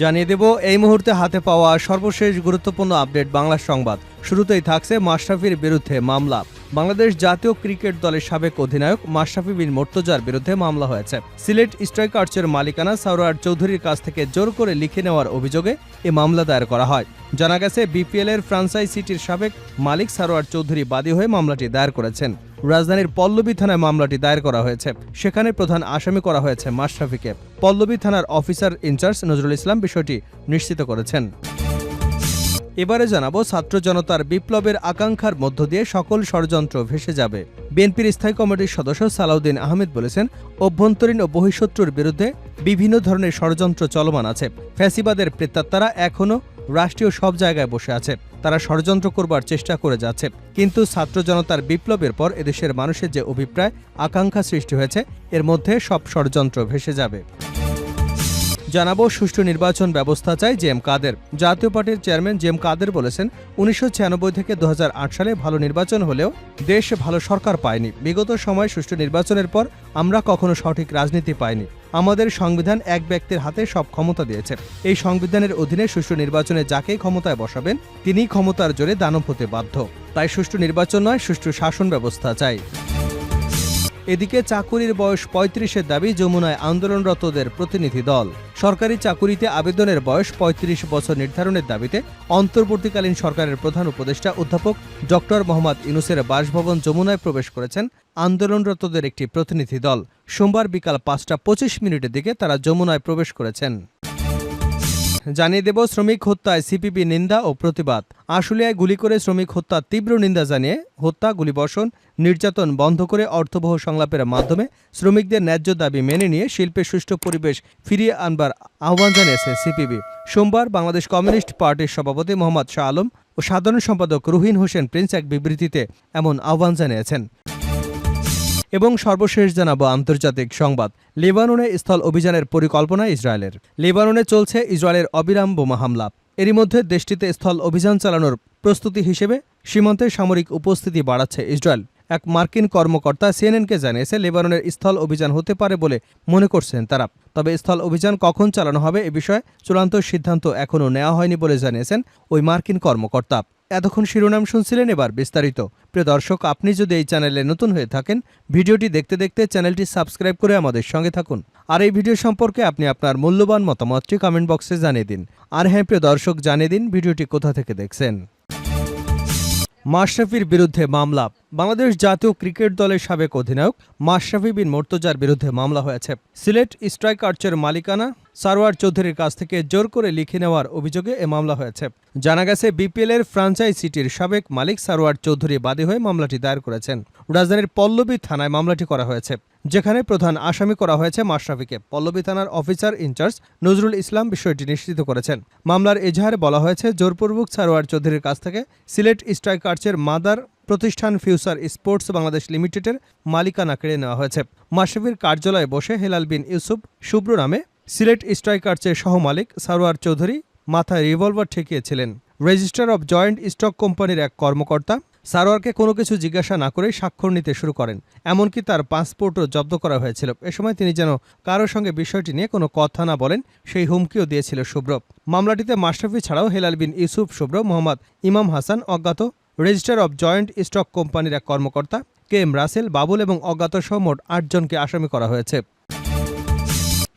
জানিয়ে দেব এই মুহূর্তে হাতে পাওয়া সর্বশেষ গুরুত্বপূর্ণ আপডেট বাংলা সংবাদ। শুরুতেই থাকছে মাশরাফির বিরুদ্ধে মামলা। বাংলাদেশ জাতীয় ক্রিকেট দলের সাবেক অধিনায়ক মাশরাফি বিন মুর্তজার বিরুদ্ধে মামলা হয়েছে। সিলেট স্ট্রাইকার্সের মালিকানা সারোয়ার চৌধুরীর কাছ থেকে জোর করে লিখে নেওয়ার অভিযোগে এ মামলা দায়ের করা হয়। জানা গেছে বিপিএল এর ফ্রাঞ্চাইজিটির সাবেক মালিক সারোয়ার চৌধুরী বাদী হয়ে মামলাটি দায়ের করেছেন। রাজধানীর পল্লবী থানায় মামলাটি দায়ের করা হয়েছে। সেখানে প্রধান আসামি করা হয়েছে মাশরাফিকে। পল্লবী থানার অফিসার ইনচার্জ নজরুল ইসলাম বিষয়টি নিশ্চিত করেছেন। এবারে জানাবো ছাত্র জনতার বিপ্লবের আকাঙ্ক্ষার মধ্য দিয়ে সকল ষড়যন্ত্র ভেসে যাবে। বিএনপির স্থায়ী কমিটির সদস্য সালাউদ্দিন আহমেদ বলেছেন, অভ্যন্তরীণ ও বহিঃশত্রুর বিরুদ্ধে বিভিন্ন ধরনের ষড়যন্ত্র চলমান আছে। ফ্যাসিবাদের প্রেতাত্মারা এখনও রাষ্ট্রীয় সব জায়গায় বসে আছে। তারা ষড়যন্ত্র করবার চেষ্টা করে যাচ্ছে। কিন্তু ছাত্র জনতার বিপ্লবের পর এদেশের মানুষের যে অভিপ্রায় আকাঙ্ক্ষা সৃষ্টি হয়েছে, এর মধ্যে সব ষড়যন্ত্র ভেসে যাবে। জানাবো সুষ্ঠু নির্বাচন ব্যবস্থা চাই জে এম কাদের। জাতীয় পার্টির চেয়ারম্যান জে এম কাদের বলেছেন, 1996 থেকে 2008 সালে ভালো নির্বাচন হলেও দেশ ভালো সরকার পায়নি। বিগত সময় সুষ্ঠু নির্বাচনের পর আমরা কখনো সঠিক রাজনীতি পাইনি। আমাদের সংবিধান এক ব্যক্তির হাতে সব ক্ষমতা দিয়েছে। এই সংবিধানের অধীনে সুষ্ঠু নির্বাচনে যাকেই ক্ষমতায় বসাবেন তিনিই ক্ষমতার জোরে দানব হতে বাধ্য। তাই সুষ্ঠু নির্বাচন নয়, সুষ্ঠু শাসন ব্যবস্থা চাই। এদিকে চাকুরির বয়স 35-এর দাবি যমুনায় আন্দোলনরতদের প্রতিনিধি দল। সরকারি চাকুরিতে আবেদনের বয়স 35 বছর নির্ধারণের দাবিতে অন্তর্বর্তীকালীন সরকারের প্রধান উপদেষ্টা অধ্যাপক ডক্টর মোহাম্মদ ইউনূসের বাসভবন যমুনায় প্রবেশ করেছেন আন্দোলনরতদের একটি প্রতিনিধি দল। সোমবার বিকাল 5টা 25 দিকে তারা যমুনায় প্রবেশ করেছেন। জানিয়ে দেব শ্রমিক হত্যায় সিপিবি নিন্দা ও প্রতিবাদ। আশুলিয়ায় গুলি করে শ্রমিক হত্যার তীব্র নিন্দা জানিয়ে হত্যা, গুলিবর্ষণ, নির্যাতন বন্ধ করে অর্থবহ সংলাপের মাধ্যমে শ্রমিকদের ন্যায্য দাবি মেনে নিয়ে শিল্পের সুষ্ঠু পরিবেশ ফিরিয়ে আনবার আহ্বান জানিয়েছে সিপিবি। সোমবার বাংলাদেশ কমিউনিস্ট পার্টির সভাপতি মোহাম্মদ শাহ আলম ও সাধারণ সম্পাদক রুহিন হোসেন প্রিন্স এক বিবৃতিতে এমন আহ্বান জানিয়েছেন। এবং সর্বশেষ জানাবো আন্তর্জাতিক সংবাদ। লেবাননে স্থল অভিযানের পরিকল্পনা ইসরায়েলের। লেবাননে চলছে ইসরায়েলের অবিরাম বোমা হামলা। এরই মধ্যে দেশটিতে স্থল অভিযান চালানোর প্রস্তুতি হিসেবে সীমান্তে সামরিক উপস্থিতি বাড়াচ্ছে ইসরায়েল। এক মার্কিন কর্মকর্তা সিএনএনকে জানিয়েছে, লেবাননের স্থল অভিযান হতে পারে বলে মনে করছেন তারা। তবে স্থল অভিযান কখন চালানো হবে এ বিষয়ে চূড়ান্ত সিদ্ধান্ত এখনও নেওয়া হয়নি বলে জানিয়েছেন ওই মার্কিন কর্মকর্তা। এতক্ষণ শিরোনাম শুনছিলেন, এবার বিস্তারিত। প্রিয় দর্শক, আপনি যদি এই চ্যানেলে নতুন হয়ে থাকেন, ভিডিওটি দেখতে দেখতে চ্যানেলটি সাবস্ক্রাইব করে আমাদের সঙ্গে থাকুন। আর এই ভিডিও সম্পর্কে আপনি আপনার মূল্যবান মতামতটি কমেন্ট বক্সে জানিয়ে দিন। আর হ্যাঁ প্রিয় দর্শক, জানিয়ে দিন ভিডিওটি কোথা থেকে দেখছেন। মাশরাফির বিরুদ্ধে মামলা। বাংলাদেশ জাতীয় ক্রিকেট দলের সাবেক অধিনায়ক মাশরাফি বিন মুর্তজার বিরুদ্ধে মামলা হয়েছে। সিলেট স্ট্রাইকার্সের মালিকানা সারোয়ার চৌধুরীর কাছ থেকে জোর করে লিখে নেওয়ার অভিযোগে এ মামলা হয়েছে। জানা গেছে বিপিএল এর ফ্রাঞ্চাইজিটির সাবেক মালিক সারোয়ার চৌধুরী বাদী হয়ে মামলাটি দায়ের করেছেন। রাজধানীর পল্লবী থানায় মামলাটি করা হয়েছে, যেখানে প্রধান আসামি করা হয়েছে মাশরাফিকে। পল্লবী থানার অফিসার ইনচার্জ নজরুল ইসলাম বিষয়টি নিশ্চিত করেছেন। মামলার এজাহারে বলা হয়েছে, জোরপূর্বক সারোয়ার চৌধুরীর কাছ থেকে সিলেট স্ট্রাইকার্সের মাদার প্রতিষ্ঠান ফিউচার স্পোর্টস বাংলাদেশ লিমিটেডের মালিকানা কেড়ে নেওয়া হয়েছে। মাশরাফির কার্যালয়ে বসে হেলাল বিন ইউসুফ শুভ্র নামে সিলেট স্ট্রাইকার্সের সহমালিক সারোয়ার চৌধুরী মাথায় রিভলভার ঠেকিয়েছিলেন। রেজিস্ট্রার অব জয়েন্ট স্টক কোম্পানির এক কর্মকর্তা সারোয়ারকে কোনো কিছু জিজ্ঞাসা না করেই স্বাক্ষর নিতে শুরু করেন। এমনকি তার পাসপোর্টও জব্দ করা হয়েছিল। এ সময় তিনি যেন কারোর সঙ্গে বিষয়টি নিয়ে কোনো কথা না বলেন সেই হুমকিও দিয়েছিল শুভ্র। মামলাটিতে মাশরাফি ছাড়াও হেলাল বিন ইউসুফ শুভ্র, মোহাম্মদ ইমাম হাসান অজ্ঞাত, রেজিস্ট্রার অব জয়েন্ট স্টক কোম্পানির এক কর্মকর্তা কে এম রাসেল, বাবুল এবং অজ্ঞাত সহ মোট 8 জনকে আসামি করা হয়েছে।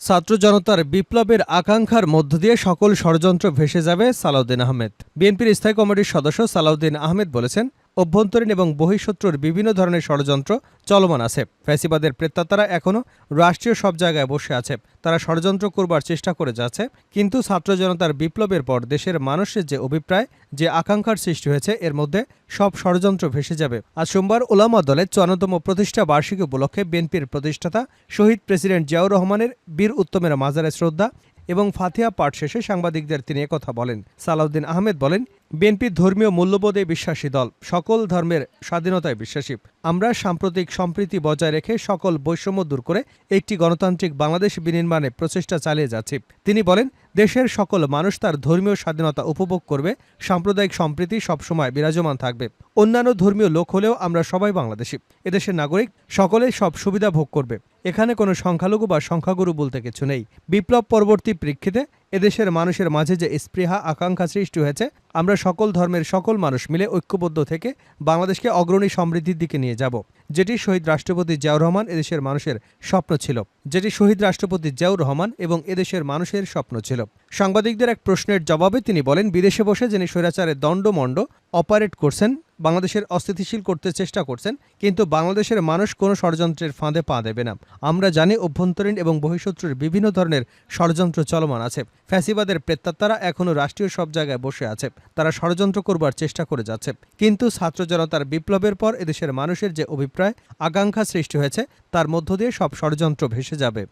ছাত্র জনতার বিপ্লবের আকাঙ্ক্ষার মধ্য দিয়ে সকল ষড়যন্ত্র ভেসে যাবে, সালাউদ্দিন আহমেদ। বিএনপির স্থায়ী কমিটির সদস্য সালাউদ্দিন আহমেদ বলেছেন, অভ্যন্তরীণ এবং বহিঃশত্রুর বিভিন্ন ধরনের ষড়যন্ত্র চলমান আছে। ফ্যাসিবাদের প্রেতাত্মারা এখনও রাষ্ট্রীয় সব জায়গায় বসে আছে। তারা ষড়যন্ত্র করবার চেষ্টা করে যাচ্ছে। কিন্তু ছাত্র জনতার বিপ্লবের পর দেশের মানুষের যে অভিপ্রায়, যে আকাঙ্ক্ষার সৃষ্টি হয়েছে, এর মধ্যে সব ষড়যন্ত্র ভেসে যাবে। আজ সোমবার ওলামা দলের 54তম প্রতিষ্ঠা বার্ষিকী উপলক্ষে বিএনপির প্রতিষ্ঠাতা শহীদ প্রেসিডেন্ট জিয়াউর রহমানের বীর উত্তমের মাজারে শ্রদ্ধা এবং ফাতিহা পাঠ শেষে সাংবাদিকদের তিনি একথা বলেন। সালাউদ্দিন আহমেদ বলেন, বিএনপি ধর্মীয় মূল্যবোধে বিশ্বাসী দল, সকল ধর্মের স্বাধীনতায় বিশ্বাসী। আমরা সাম্প্রতিক সম্প্রীতি বজায় রেখে সকল বৈষম্য দূর করে একটি গণতান্ত্রিক বাংলাদেশ বিনির্মাণে প্রচেষ্টা চালিয়ে যাচ্ছি। তিনি বলেন, দেশের সকল মানুষ তার ধর্মীয় স্বাধীনতা উপভোগ করবে, সাম্প্রদায়িক সম্প্রীতি সবসময় বিরাজমান থাকবে। অন্যান্য ধর্মীয় লোক হলেও আমরা সবাই বাংলাদেশি, এদেশের নাগরিক, সকলে সব সুবিধা ভোগ করবে। এখানে কোনো সংখ্যালঘু বা সংখ্যাগুরু বলতে কিছু নেই। বিপ্লব পরবর্তী প্রেক্ষিতে এদেশের মানুষের মাঝে যে স্পৃহা আকাঙ্ক্ষা সৃষ্টি হয়েছে, আমরা সকল ধর্মের সকল মানুষ মিলে ঐক্যবদ্ধ থেকে বাংলাদেশকে অগ্রণী সমৃদ্ধির দিকে নিয়ে যাব, যেটি শহীদ রাষ্ট্রপতি জিয়াউর রহমান এদেশের মানুষের স্বপ্ন ছিল, যেটি শহীদ রাষ্ট্রপতি জিয়াউর রহমান এবং এদেশের মানুষের স্বপ্ন ছিল। সাংবাদিকদের এক প্রশ্নের জবাবে তিনি বলেন, বিদেশে বসে যিনি স্বৈরাচারের দণ্ডমণ্ড অপারেট করছেন, বাংলাদেশের অস্থিতিশীল করতে চেষ্টা করছেন, কিন্তু বাংলাদেশের মানুষ কোনো ষড়যন্ত্রের ফাঁদে পা দেবে না। আমরা জানি অভ্যন্তরীণ এবং বহিঃশত্রুর বিভিন্ন ধরনের ষড়যন্ত্র চলমান আছে। ফ্যাসিবাদের প্রেতাত্মারা এখনও রাষ্ট্রীয় সব জায়গায় বসে আছে, তারা ষড়যন্ত্র করবার চেষ্টা করে যাচ্ছে। কিন্তু ছাত্র জনতার বিপ্লবের পর এদেশের মানুষের যে অভিপ্রায় আকাঙ্ক্ষা সৃষ্টি হয়েছে, তার মধ্য দিয়ে সব ষড়যন্ত্র ভেসে যাবে।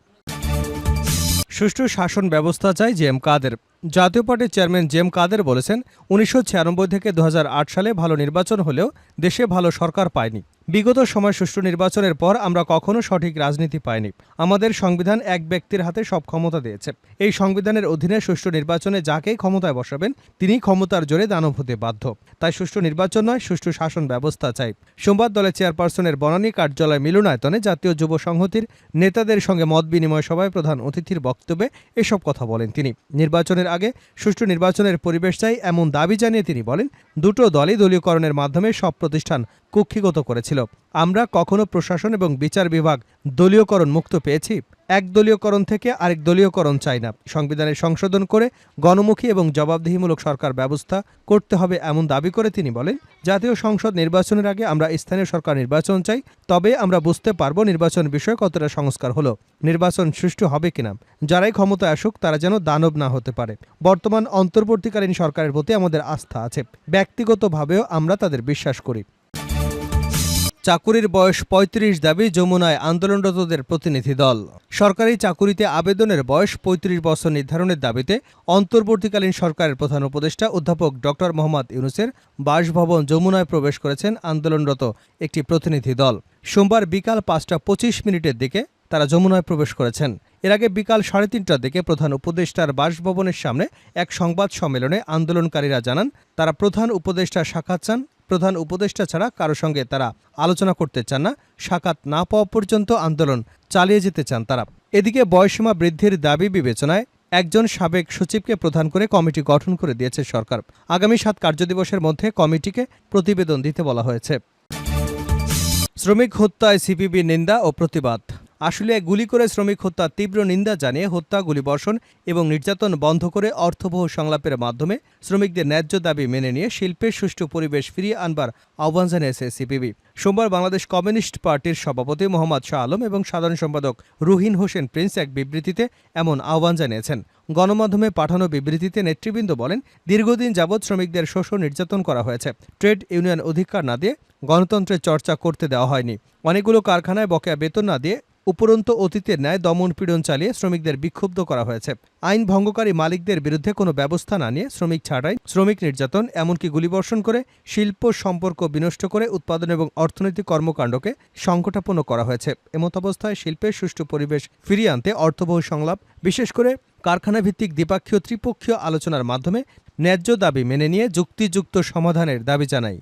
সুষ্ঠু শাসন ব্যবস্থা চাই জেএম কাদের। জাতীয় পার্টির চেয়ারম্যান জেএম কাদের বলেছেন, 1996 থেকে 2008 সালে ভালো নির্বাচন হলেও দেশে ভালো সরকার পায়নি। বিগত সময় সুষ্ঠু নির্বাচনের পর আমরা কখনো সঠিক রাজনীতি পাইনি। আমাদের সংবিধান এক ব্যক্তির হাতে সব ক্ষমতা দিয়েছে। এই সংবিধানের অধীনে সুষ্ঠু নির্বাচনে যাকেই ক্ষমতায় বসাবেন তিনি ক্ষমতার জোরে দানব হতে বাধ্য। তাই সুষ্ঠু নির্বাচন নয়, সুষ্ঠু শাসন ব্যবস্থা চাই। সোমবার দলের চেয়ারপারসনের বনানী কার্যালয় মিলনায়তনে জাতীয় যুব সংহতির নেতাদের সঙ্গে মত বিনিময় সভায় প্রধান অতিথির বক্তব্যে এসব কথা বলেন তিনি। নির্বাচনের আগে সুষ্ঠু নির্বাচনের পরিবেশ চাই এমন দাবি জানিয়ে তিনি বলেন, দুটো দলই দলীয়করণের মাধ্যমে সব প্রতিষ্ঠান কুক্ষিগত করেছিল। আমরা কখনো প্রশাসন এবং বিচার বিভাগ দলীয়করণ মুক্ত পেয়েছি? এক দলীয়করণ থেকে আরেক দলীয়করণ চাই না। সংবিধানে সংশোধন করে গণমুখী এবং জবাবদিহিমূলক সরকার ব্যবস্থা করতে হবে এমন দাবি করে তিনি বলেন, জাতীয় সংসদ নির্বাচনের আগে আমরা স্থানীয় সরকার নির্বাচন চাই, তবে আমরা বুঝতে পারব নির্বাচন বিষয়ে কতটা সংস্কার হলো, নির্বাচন সুষ্ঠু হবে কিনা। যারাই ক্ষমতায় আসুক তারা যেন দানব না হতে পারে। বর্তমান অন্তর্বর্তীকালীন সরকারের প্রতি আমাদের আস্থা আছে, ব্যক্তিগতভাবেও আমরা তাদের বিশ্বাস করি। চাকুরির বয়স ৩৫ দাবি যমুনায় আন্দোলনরতদের প্রতিনিধি দল। সরকারি চাকুরিতে আবেদনের বয়স ৩৫ বছর নির্ধারণের দাবিতে অন্তর্বর্তীকালীন সরকারের প্রধান উপদেষ্টা অধ্যাপক ডক্টর মোহাম্মদ ইউনূসের বাসভবন যমুনায় প্রবেশ করেছেন আন্দোলনরত একটি প্রতিনিধি দল। সোমবার বিকাল ৫টা ২৫ দিকে তারা যমুনায় প্রবেশ করেছেন। এর আগে বিকাল ৩:৩০টার দিকে প্রধান উপদেষ্টার বাসভবনের সামনে এক সংবাদ সম্মেলনে আন্দোলনকারীরা জানান, তারা প্রধান উপদেষ্টার সাক্ষাৎ চান। প্রধান উপদেষ্টা ছাড়া কারো সঙ্গে তারা আলোচনা করতে চান না। সাক্ষাৎ না পাওয়া পর্যন্ত আন্দোলন চালিয়ে যেতে চান তারা। এদিকে বয়সীমা বৃদ্ধির দাবি বিবেচনায় একজন সাবেক সচিবকে প্রধান করে কমিটি গঠন করে দিয়েছে সরকার। আগামী ৭ কার্যদিবসের মধ্যে কমিটিকে প্রতিবেদন দিতে বলা হয়েছে। শ্রমিক হত্যায় সিপিবির নিন্দা ও প্রতিবাদ। আশুলিয়ায় গুলি করে শ্রমিক হত্যার তীব্র নিন্দা জানিয়ে হত্যা, গুলিবর্ষণ এবং নির্যাতন বন্ধ করে অর্থবহ সংলাপের মাধ্যমে শ্রমিকদের ন্যায্য দাবি মেনে নিয়ে শিল্পের সুষ্ঠু পরিবেশ ফিরিয়ে আনবার আহ্বান জানিয়েছে সিপিবি। সোমবার বাংলাদেশ কমিউনিস্ট পার্টির সভাপতি মোহাম্মদ শাহ আলম এবং সাধারণ সম্পাদক রুহিন হোসেন প্রিন্স এক বিবৃতিতে এমন আহ্বান জানিয়েছেন। গণমাধ্যমে পাঠানো বিবৃতিতে নেতৃবৃন্দ বলেন, দীর্ঘদিন যাবৎ শ্রমিকদের শোষণ নির্যাতন করা হয়েছে। ট্রেড ইউনিয়ন অধিকার না দিয়ে গণতন্ত্রের চর্চা করতে দেওয়া হয়নি। অনেকগুলো কারখানায় বকেয়া বেতন না দিয়ে উপরন্তু অতীতের ন্যায় দমন পীড়ন চালিয়ে শ্রমিকদের বিক্ষুব্ধ করা হয়েছে। আইন ভঙ্গকারী মালিকদের বিরুদ্ধে কোনো ব্যবস্থা না নিয়ে শ্রমিক ছাঁটাই, শ্রমিক নির্যাতন, এমনকি গুলিবর্ষণ করে শিল্প সম্পর্ক বিনষ্ট করে উৎপাদন এবং অর্থনৈতিক কর্মকাণ্ডকে সংকটাপন্ন করা হয়েছে। এমতাবস্থায় শিল্পের সুষ্ঠু পরিবেশ ফিরিয়ে আনতে অর্থবহ সংলাপ, বিশেষ করে কারখানাভিত্তিক দ্বিপাক্ষীয় ত্রিপক্ষীয় আলোচনার মাধ্যমে ন্যায্য দাবি মেনে নিয়ে যুক্তিযুক্ত সমাধানের দাবি জানাই।